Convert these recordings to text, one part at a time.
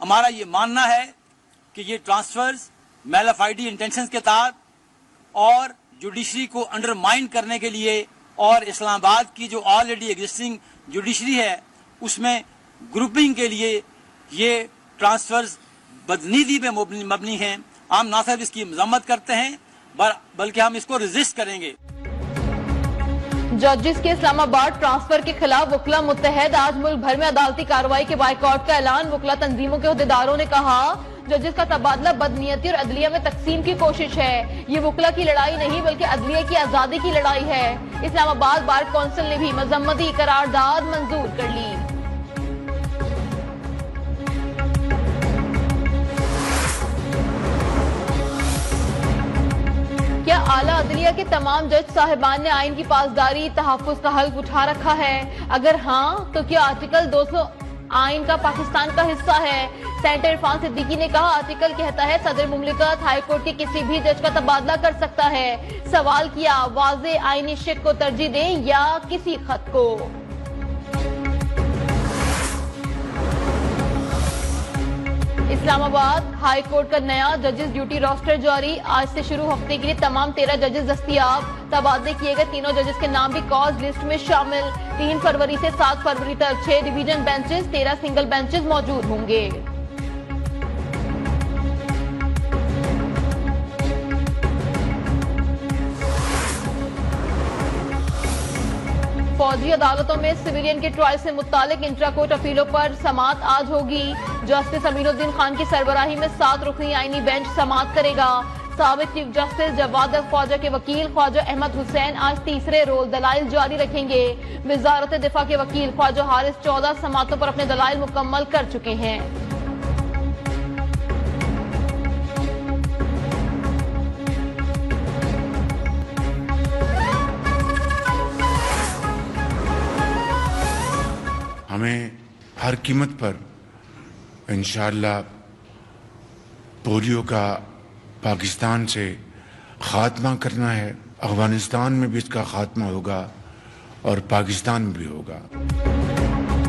हमारा ये मानना है कि ये ट्रांसफर्स मैलाफाइडी इंटेंशंस के तहत और जुडिशरी को अंडरमाइन करने के लिए और इस्लामाबाद की जो ऑलरेडी एग्जिस्टिंग जुडिशरी है उसमें ग्रुपिंग के लिए ये ट्रांसफर्स बदनीति पे मबनी हैं। हम ना सिर्फ इसकी मजम्मत करते हैं बल्कि हम इसको रेजिस्ट करेंगे। जजेस के इस्लामाबाद ट्रांसफर के खिलाफ वकला मुत्तहद, आज मुल्क भर में अदालती कार्रवाई के बाइकआउट का ऐलान। वकला तंजीमों के अहदेदारों ने कहा जजेस का तबादला बदनीयती और अदलिया में तकसीम की कोशिश है। ये वकला की लड़ाई नहीं बल्कि अदलिया की आजादी की लड़ाई है। इस्लामाबाद बार कौंसिल ने भी मजम्मती करारदाद मंजूर कर ली। क्या आला अदलिया के तमाम जज साहिबान ने आइन की पासदारी तहफ्फुज़ का हल्फ उठा रखा है? अगर हाँ तो क्या आर्टिकल 200 आइन का पाकिस्तान का हिस्सा है? सेनेटर इरफान सिद्दीकी ने कहा आर्टिकल कहता है सदर मुमलिकत हाईकोर्ट के किसी भी जज का तबादला कर सकता है। सवाल किया वाज़े आइनी शिक को तरजीह दें या किसी खत को। इस्लामाबाद हाई कोर्ट का नया जजेस ड्यूटी रोस्टर जारी, आज से शुरू हफ्ते के लिए तमाम 13 जजेस दस्तयाब। तबादले किए गए तीनों जजेस के नाम भी कॉज लिस्ट में शामिल। 3 फरवरी से 7 फरवरी तक 6 डिवीजन बेंचेस 13 सिंगल बेंचेस मौजूद होंगे। फौजी अदालतों में सिविलियन के ट्रायल से मुतालिक इंट्रा कोर्ट अपीलों पर समाअत आज होगी। जस्टिस अमीनुद्दीन खान की सरबराही में 7 रुकनी आईनी बेंच समाअत करेगा। साबिक चीफ जस्टिस जवाद ख्वाजा के वकील ख्वाजा अहमद हुसैन आज तीसरे रोज दलाइल जारी रखेंगे। वजारत दिफा के वकील ख्वाजा हारिस 14 समाअतों पर अपने दलाइल मुकम्मल कर चुके हैं। हमें हर कीमत पर इंशाअल्लाह पोलियो का पाकिस्तान से ख़ात्मा करना है। अफगानिस्तान में भी इसका ख़ात्मा होगा और पाकिस्तान में भी होगा।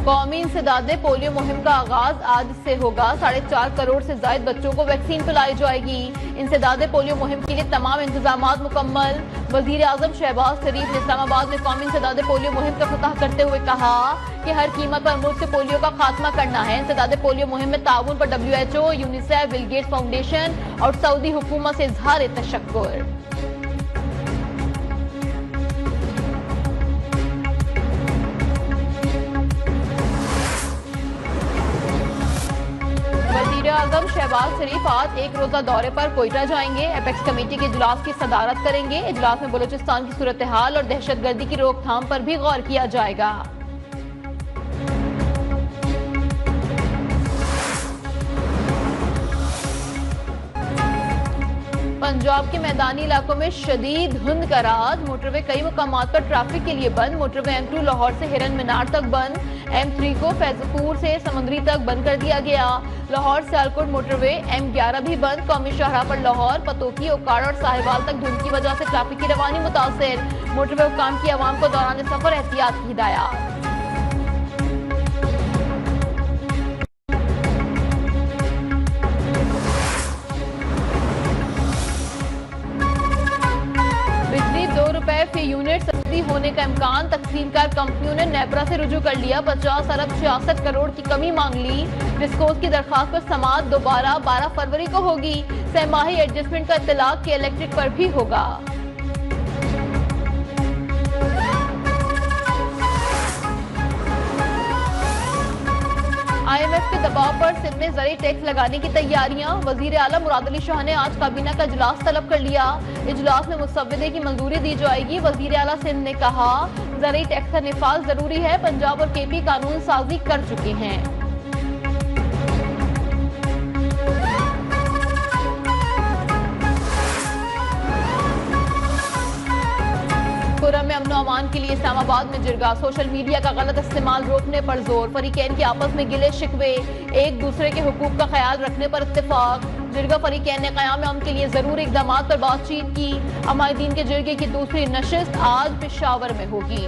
कौमी इंसदादे पोलियो मुहिम का आगाज आज से होगा। 4.5 करोड़ से ज्यादा बच्चों को वैक्सीन पिलाई जाएगी। इंसदादे पोलियो मुहिम के लिए तमाम इंतजामात मुकम्मल। वजीर आजम शहबाज शरीफ ने इस्लामाबाद में कौमी इंसदादे पोलियो मुहिम का फतह करते हुए कहा कि हर कीमत पर मुल्क से पोलियो का खात्मा करना है। इंसदादे पोलियो मुहिम में ताउन पर WHO, UNICEF, Bill Gates foundation और सऊदी हुकूमत से इजहार तशक्कुर। वज़ीर-ए-आज़म शहबाज शरीफ आज एक रोजा दौरे पर कोयटा जाएंगे। एपेक्स कमेटी के इजलास की सदारत करेंगे। इजलास में बलूचिस्तान की सूरत हाल और दहशतगर्दी की रोकथाम पर भी गौर किया जाएगा। पंजाब के मैदानी इलाकों में शदीद धुंध का राज। मोटरवे कई मुकामात पर ट्रैफिक के लिए बंद। मोटरवे M2 लाहौर से हिरन मीनार तक बंद। M3 को फैजपुर से समंदरी तक बंद कर दिया गया। लाहौर सियालकोट मोटरवे M11 भी बंद। कौमी शाहराह पर लाहौर, पतोकी, ओकाड़ा और साहिवाल तक धुंध की वजह से ट्रैफिक की रवानी मुतासिर। मोटरवे हुक्काम की आवाम को दौरान सफर एहतियात की हिदायत। फी यूनिट सस्ती होने का इम्कान। तकसीमकार कंपनियों ने नेपरा से रुजू कर लिया। 50 अरब 66 करोड़ की कमी मांग ली। विस्कोस की दरखास्त पर समाअत दोबारा 12 फरवरी को होगी। सहमाही एडजस्टमेंट का इत्तलाक के इलेक्ट्रिक पर भी होगा। IMF के दबाव पर सिंध में ज़रूरी टैक्स लगाने की तैयारियां। वजीर आला मुराद अली शाह ने आज काबीना का इजलास तलब कर लिया। इजलास में मुसव्वदे की मंजूरी दी जाएगी। वजीर आला सिंध ने कहा ज़रूरी टैक्स का निफाज जरूरी है। पंजाब और KP कानून साजी कर चुके हैं। खुर्रम में अमन अमान के लिए इस्लामाबाद में जिरगा। सोशल मीडिया का गलत इस्तेमाल रोकने पर जोर। फरीकैन के आपस में गिले शिकवे, एक दूसरे के हुकूक का ख्याल रखने पर इत्तेफाक। जिरगा फरीकैन ने क़याम अमन के लिए जरूरी इक़दाम पर बातचीत की। अमायदीन के जिरगे की दूसरी नशिस्त आज पेशावर में होगी।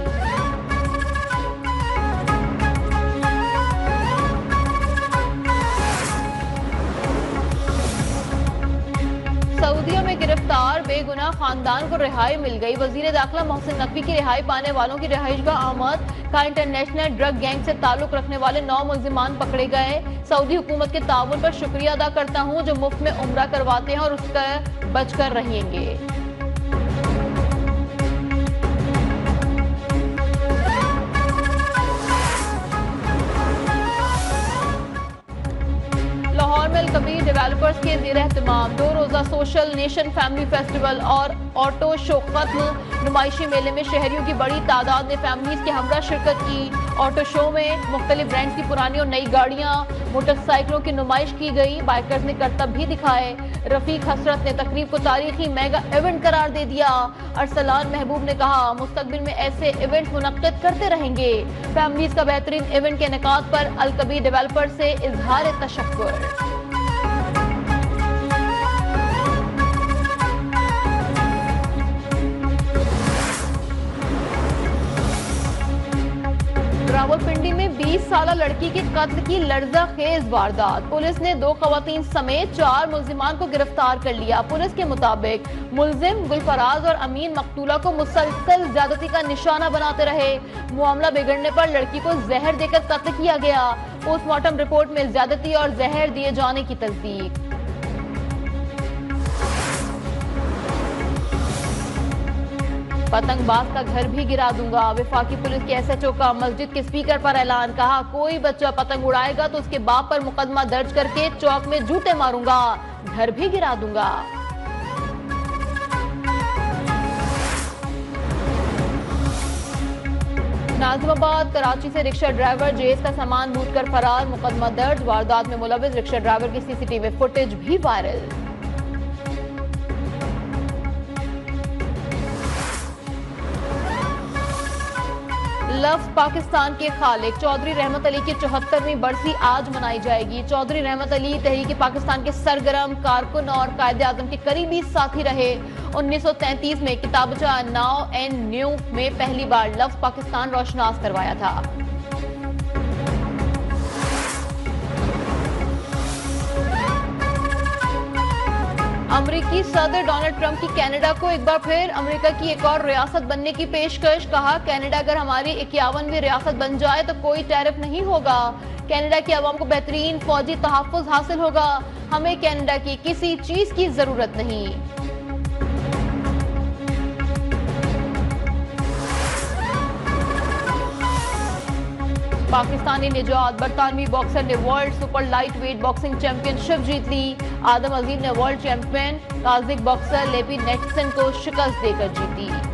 खानदान को रिहाई मिल गई। वजीर दाखिला मोहसिन नकवी की रिहाई पाने वालों की रिहाइशगाह अहमद का इंटरनेशनल ड्रग गैंग से ताल्लुक रखने वाले 9 मुल्जिमान पकड़े गए। सऊदी हुकूमत के ताउन पर शुक्रिया अदा करता हूँ जो मुफ्त में उम्रा करवाते हैं और उसका बचकर रहेंगे। लाहौर में अलकबीर डेवलपर्स के ज़ेर एहतमाम 2 रोज़ा सोशल नेशन फैमिली फेस्टिवल और ऑटो शो खत्म। नुमाइशी मेले में शहरियों की बड़ी तादाद ने फैमिलीज के हमरा शिरकत की। ऑटो शो में मुख्तलिफ ब्रांड्स की पुरानी और नई गाड़ियां, मोटरसाइकिलों की नुमाइश की गई। बाइकर्स ने करतब भी दिखाए। रफीक हसरत ने तकरीब को तारीखी मेगा इवेंट करार दे दिया। अरसलान महबूब ने कहा मुस्तकबिल में ऐसे इवेंट मुनक्किद करते रहेंगे। फैमिलीज का बेहतरीन इवेंट के इनेकाद पर अलकबीर डेवलपर से इजहार तशक्कुर। रावलपिंडी में 20 साल लड़की के कत्ल की लर्जा खेज वारदात। पुलिस ने 2 खवातीन समेत 4 मुल्जिमान को गिरफ्तार कर लिया। पुलिस के मुताबिक मुल्जिम गुलफराज और अमीन मकतूला को मुसलसल ज्यादती का निशाना बनाते रहे। मामला बिगड़ने पर लड़की को जहर देकर कत्ल किया गया। पोस्टमार्टम रिपोर्ट में ज्यादती और जहर दिए जाने की तस्दीक। पतंगबाज का घर भी गिरा दूंगा। वफाकी पुलिस के एसएचओ का मस्जिद के स्पीकर पर ऐलान। कहा कोई बच्चा पतंग उड़ाएगा तो उसके बाप पर मुकदमा दर्ज करके चौक में जूते मारूंगा, घर भी गिरा दूंगा। नाजिमाबाद कराची से रिक्शा ड्राइवर जेज का सामान लूट कर फरार, मुकदमा दर्ज। वारदात में मुलविस रिक्शा ड्राइवर की सीसीटीवी फुटेज भी वायरल। लफ्ज पाकिस्तान के खालिक चौधरी रहमत अली की 74वीं बरसी आज मनाई जाएगी। चौधरी रहमत अली तहरीक पाकिस्तान के सरगर्म कारकुन और कायदे आजम के करीबी साथी रहे। 1933 में किताबचा नाउ एंड न्यू में पहली बार लफ्ज पाकिस्तान रोशनास करवाया था। अमेरिकी सदर डोनाल्ड ट्रंप की कनाडा को एक बार फिर अमेरिका की एक और रियासत बनने की पेशकश। कहा कनाडा अगर हमारी 51वीं रियासत बन जाए तो कोई टैरिफ नहीं होगा। कनाडा की आवाम को बेहतरीन फौजी तहफ्फुज़ हासिल होगा। हमें कनाडा की किसी चीज की जरूरत नहीं। पाकिस्तानी निजात बरतानवी बॉक्सर ने world super lightweight boxing championship जीत ली। आदम अजीम ने वर्ल्ड चैंपियन ताजिक बॉक्सर लेपी नेटसन को शिकस्त देकर जीती।